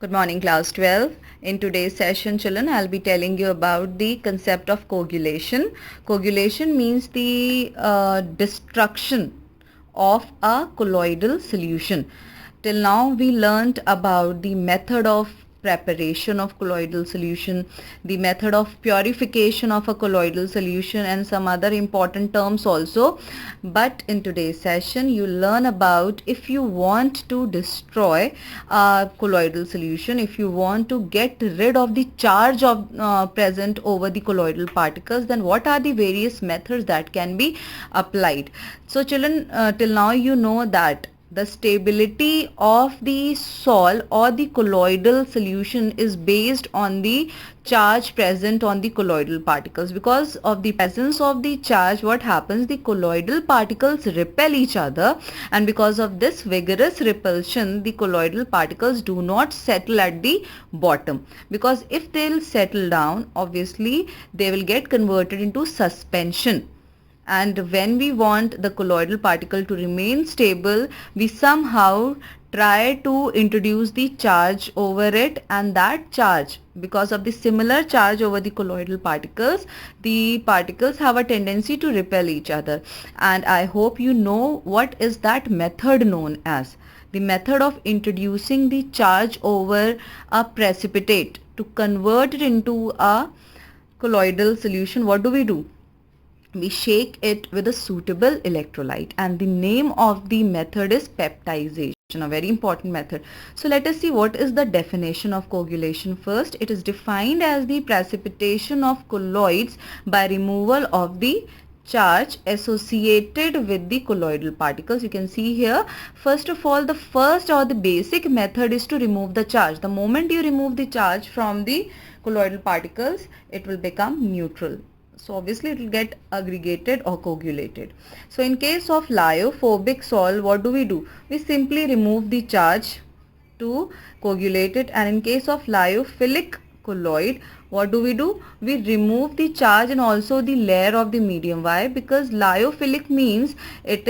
Good morning, class 12. In today's session, children, I'll be telling you about the concept of coagulation. Coagulation means the destruction of a colloidal solution. Till now, we learnt about the method of preparation of colloidal solution, the method of purification of a colloidal solution, and some other important terms also. But in today's session, you learn about if you want to destroy a colloidal solution, if you want to get rid of the charge of present over the colloidal particles, then what are the various methods that can be applied. So children, till now you know that the stability of the sol or the colloidal solution is based on the charge present on the colloidal particles. Because of the presence of the charge, what happens, the colloidal particles repel each other, and because of this vigorous repulsion, the colloidal particles do not settle at the bottom, because if they'll settle down, obviously they will get converted into suspension. And when we want the colloidal particle to remain stable, we somehow try to introduce the charge over it, and that charge, because of the similar charge over the colloidal particles, the particles have a tendency to repel each other. And I hope you know what is that method known as. The method of introducing the charge over a precipitate to convert it into a colloidal solution. What do? We shake it with a suitable electrolyte, and the name of the method is peptization, a very important method. So let us see what is the definition of coagulation first. It is defined as the precipitation of colloids by removal of the charge associated with the colloidal particles. You can see here, first of all, the first or the basic method is to remove the charge. The moment you remove the charge from the colloidal particles, it will become neutral. So obviously it will get aggregated or coagulated. So in case of lyophobic sol, what do? We simply remove the charge to coagulate it. And in case of lyophilic colloid, what do? We remove the charge and also the layer of the medium. Why? Because lyophilic means it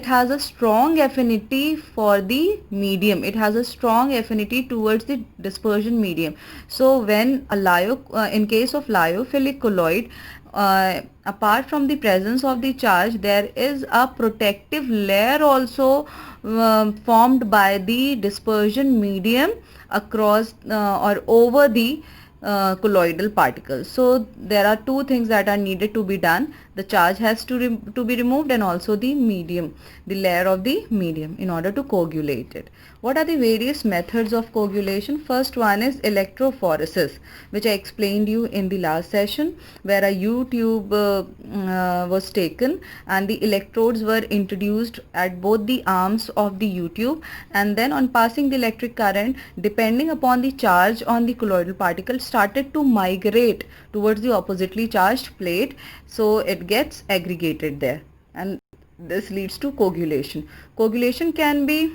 has a strong affinity for the medium. It has a strong affinity towards the dispersion medium. So when in case of lyophilic colloid, apart from the presence of the charge, there is a protective layer also formed by the dispersion medium across or over the colloidal particles. So there are two things that are needed to be done. The charge has to be removed, and also the medium, the layer of the medium, in order to coagulate it. What are the various methods of coagulation? First one is electrophoresis, which I explained you in the last session, where a U-tube was taken and the electrodes were introduced at both the arms of the U-tube, and then on passing the electric current, depending upon the charge on the colloidal particle, started to migrate towards the oppositely charged plate, so it gets aggregated there, and this leads to coagulation. Coagulation can be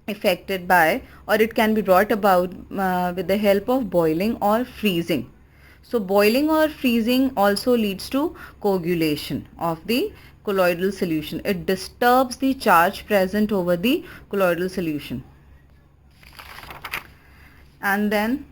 affected by, or it can be brought about with the help of boiling or freezing. So boiling or freezing also leads to coagulation of the colloidal solution. It disturbs the charge present over the colloidal solution. And then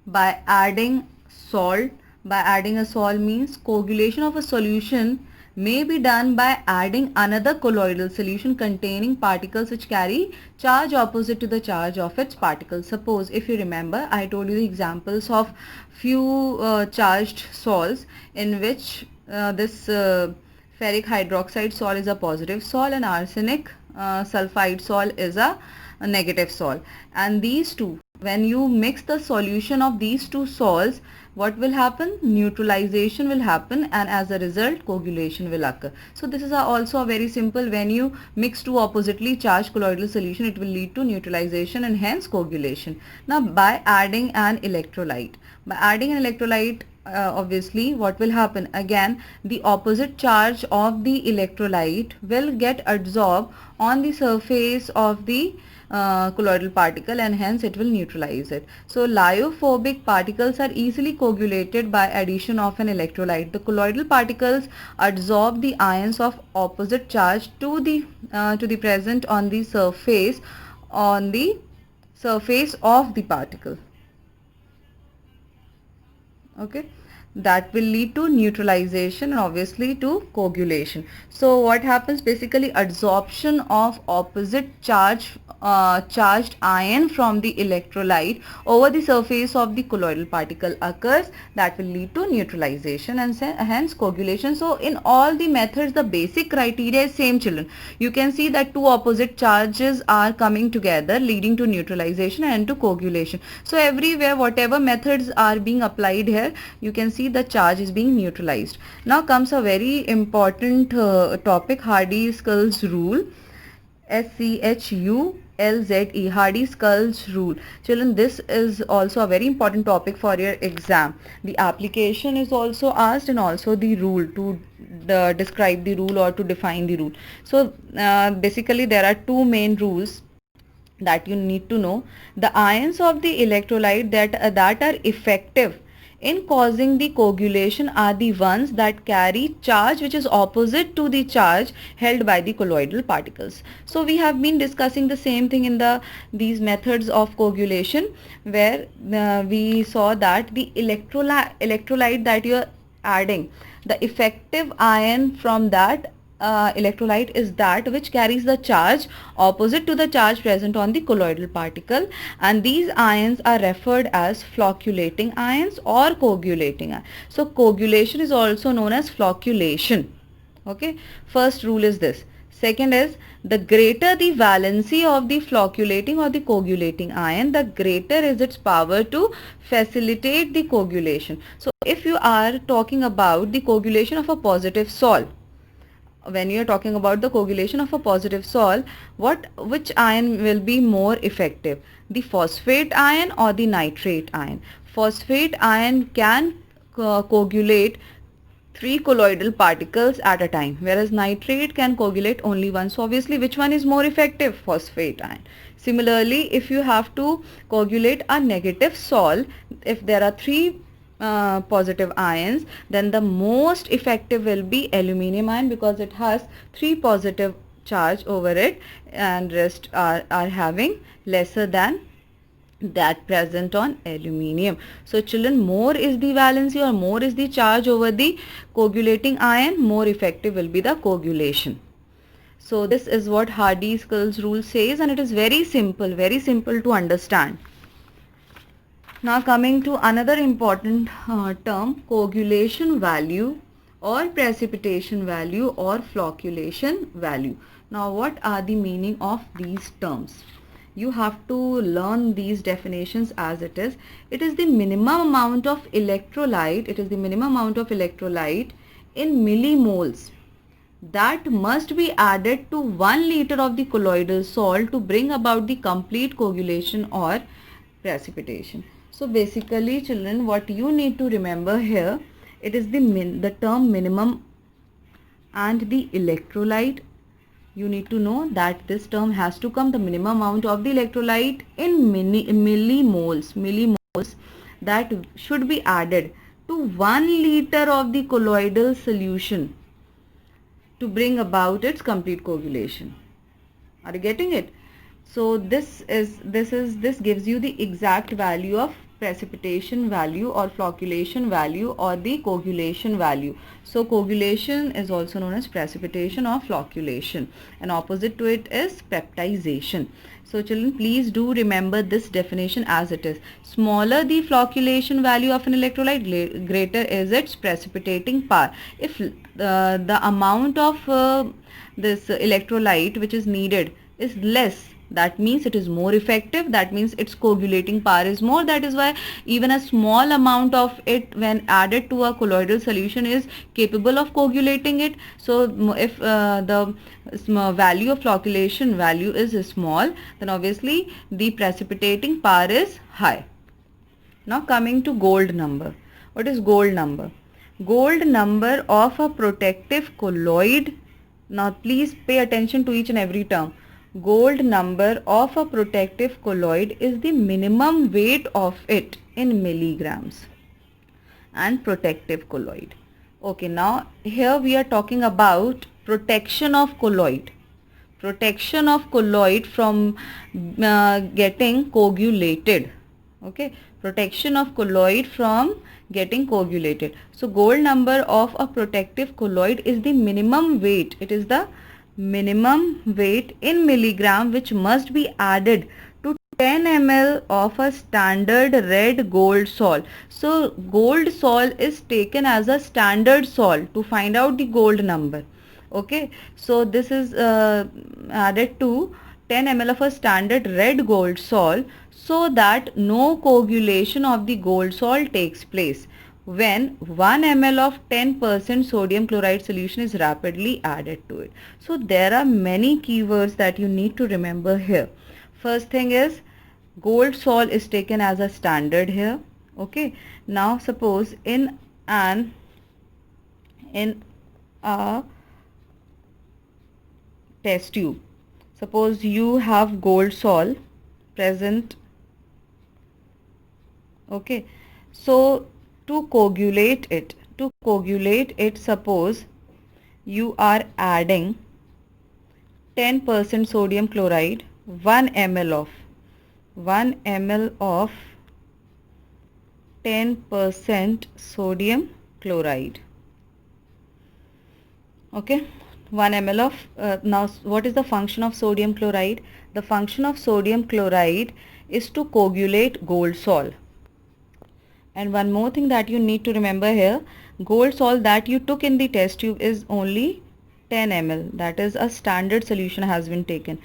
by adding salt, a salt means coagulation of a solution may be done by adding another colloidal solution containing particles which carry charge opposite to the charge of its particles. Suppose, if you remember, I told you the examples of few charged salts in which this ferric hydroxide salt is a positive salt and arsenic sulfide salt is a negative salt. And these two, when you mix the solution of these two salts, what will happen? Neutralization will happen, and as a result coagulation will occur. So this is also a very simple, when you mix two oppositely charged colloidal solution, it will lead to neutralization and hence coagulation. Now by adding an electrolyte, obviously what will happen, again the opposite charge of the electrolyte will get absorbed on the surface of the colloidal particle, and hence it will neutralize it. So lyophobic particles are easily coagulated by addition of an electrolyte. The colloidal particles absorb the ions of opposite charge to the present on the surface surface of the particle. Okay, that will lead to neutralization and obviously to coagulation. So what happens, basically adsorption of opposite charged ion from the electrolyte over the surface of the colloidal particle occurs, that will lead to neutralization and hence coagulation. So in all the methods the basic criteria is same, children. You can see that two opposite charges are coming together leading to neutralization and to coagulation. So everywhere whatever methods are being applied here, you can see the charge is being neutralized. Now comes a very important topic, Hardy-Skulls rule. SCHULZE, Hardy-Skulls rule. Children, this is also a very important topic for your exam. The application is also asked and also the rule, to describe the rule or to define the rule. So basically there are two main rules that you need to know. The ions of the electrolyte that are effective in causing the coagulation are the ones that carry charge which is opposite to the charge held by the colloidal particles. So we have been discussing the same thing in these methods of coagulation, where we saw that the electrolyte that you are adding, the effective ion from that electrolyte is that which carries the charge opposite to the charge present on the colloidal particle, and these ions are referred as flocculating ions or coagulating ions. So coagulation is also known as flocculation. Okay, first rule is this. Second is, the greater the valency of the flocculating or the coagulating ion, the greater is its power to facilitate the coagulation. So if you are talking about the coagulation of a positive sol, when you are talking about the coagulation of a positive sol, which ion will be more effective, the phosphate ion or the nitrate ion? Phosphate ion can coagulate 3 colloidal particles at a time, whereas nitrate can coagulate only one. So obviously which one is more effective? Phosphate ion. Similarly, if you have to coagulate a negative sol, if there are 3 positive ions, then the most effective will be aluminium ion, because it has 3 positive charge over it and rest are having lesser than that present on aluminium. So children, more is the valency or more is the charge over the coagulating ion, more effective will be the coagulation. So this is what Hardy-Skulls rule says, and it is very simple to understand. Now coming to another important term, coagulation value or precipitation value or flocculation value. Now what are the meaning of these terms? You have to learn these definitions as it is. It is the minimum amount of electrolyte, in millimoles that must be added to 1 liter of the colloidal salt to bring about the complete coagulation or precipitation. So basically children, what you need to remember here, it is the term minimum and the electrolyte. You need to know that this term has to come, the minimum amount of the electrolyte in millimoles that should be added to 1 liter of the colloidal solution to bring about its complete coagulation. Are you getting it? So this gives you the exact value of precipitation value or flocculation value or the coagulation value. So coagulation is also known as precipitation or flocculation, and opposite to it is peptization. So children, please do remember this definition as it is. Smaller the flocculation value of an electrolyte, greater is its precipitating power. If the amount of this electrolyte which is needed is less, that means it is more effective, that means its coagulating power is more. That is why even a small amount of it when added to a colloidal solution is capable of coagulating it. So if the value of flocculation value is small, then obviously the precipitating power is high. Now coming to gold number. What is gold number? Gold number of a protective colloid. Now please pay attention to each and every term. Gold number of a protective colloid is the minimum weight of it in milligrams and protective colloid. Okay, now here we are talking about protection of colloid. protection of colloid from getting coagulated. Okay, protection of colloid from getting coagulated. So gold number of a protective colloid is the minimum weight. It is the minimum weight in milligram which must be added to 10 ml of a standard red gold salt. So gold salt is taken as a standard salt to find out the gold number. Okay, so this is added to 10 ml of a standard red gold salt so that no coagulation of the gold salt takes place when 1 ml of 10% sodium chloride solution is rapidly added to it. So there are many keywords that you need to remember here. First thing is gold salt is taken as a standard here. Okay, now suppose in a test tube, suppose you have gold salt present. Okay, so to coagulate it, suppose you are adding 10% sodium chloride, 1 ml of 10% sodium chloride. Okay, 1 ml of now what is the function of sodium chloride? The function of sodium chloride is to coagulate gold salt. And one more thing that you need to remember here, gold salt that you took in the test tube is only 10 ml. That is a standard solution has been taken.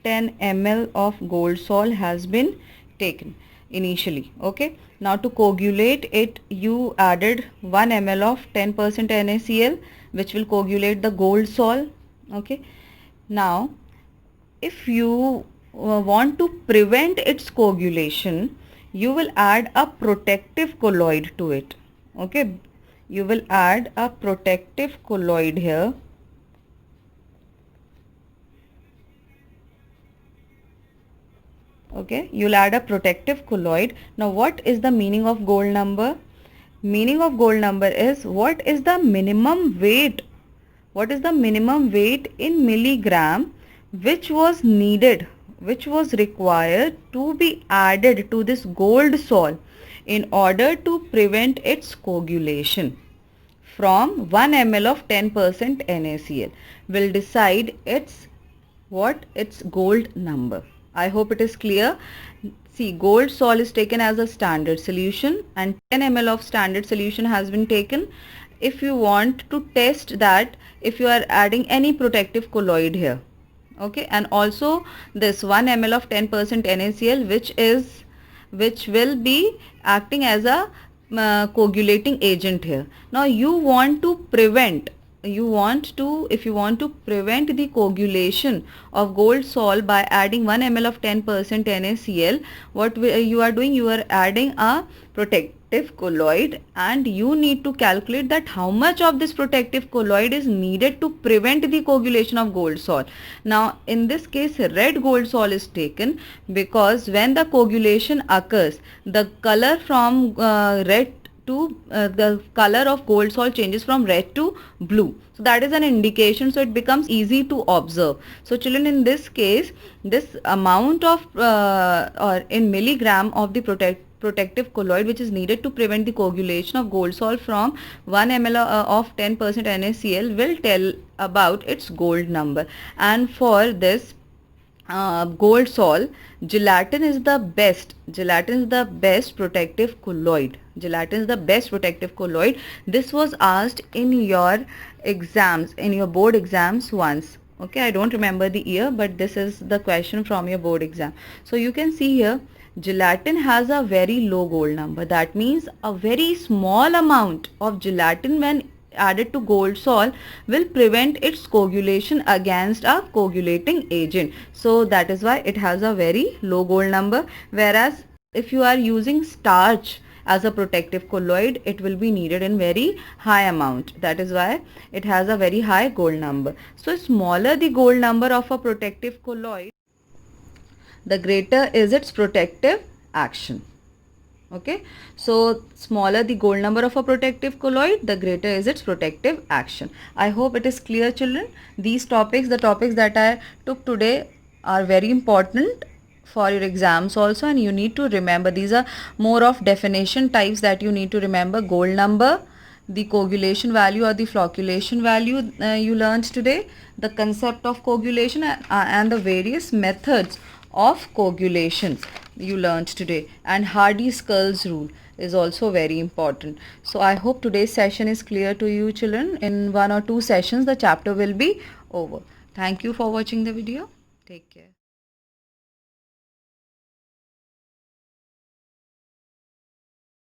10 ml of gold salt has been taken initially. Okay, now to coagulate it, you added 1 ml of 10% NaCl, which will coagulate the gold salt. Okay, now if you want to prevent its coagulation, you will add a protective colloid to it. Okay, you will add a protective colloid here. Okay, you'll add a protective colloid. Now what is the meaning of gold number? Meaning of gold number is what is the minimum weight? What is the minimum weight in milligram which was needed, which was required to be added to this gold salt in order to prevent its coagulation from 1 ml of 10% NaCl will decide its gold number. I hope it is clear. See, gold salt is taken as a standard solution and 10 ml of standard solution has been taken. If you want to test that, if you are adding any protective colloid here, okay, and also this 1 ml of 10% NaCl which will be acting as a coagulating agent here. Now if you want to prevent the coagulation of gold salt by adding 1 ml of 10% NaCl, what you are doing, you are adding a protective colloid and you need to calculate that how much of this protective colloid is needed to prevent the coagulation of gold salt. Now in this case red gold salt is taken because when the coagulation occurs, the color from red to the color of gold salt changes from red to blue. So that is an indication, so it becomes easy to observe. So children, in this case, this amount of or in milligram of the protective colloid which is needed to prevent the coagulation of gold salt from 1 ml of 10% NaCl will tell about its gold number. And for this gold salt, gelatin is the best protective colloid. This was asked in your exams, in your board exams once. Okay, I don't remember the year, but this is the question from your board exam. So you can see here, gelatin has a very low gold number. That means a very small amount of gelatin when added to gold salt will prevent its coagulation against a coagulating agent. So that is why it has a very low gold number. Whereas if you are using starch as a protective colloid, it will be needed in very high amount. That is why it has a very high gold number. So smaller the gold number of a protective colloid, the greater is its protective action. Okay, so smaller the gold number of a protective colloid, the greater is its protective action. I hope it is clear, children. These topics, the topics that I took today, are very important for your exams also, and you need to remember. These are more of definition types that you need to remember. Gold number, the coagulation value or the flocculation value you learned today, the concept of coagulation, and the various methods of coagulation you learned today, and Hardy-Skulls rule is also very important. So I hope today's session is clear to you, children. In 1 or 2 sessions the chapter will be over. Thank you for watching the video. Take care.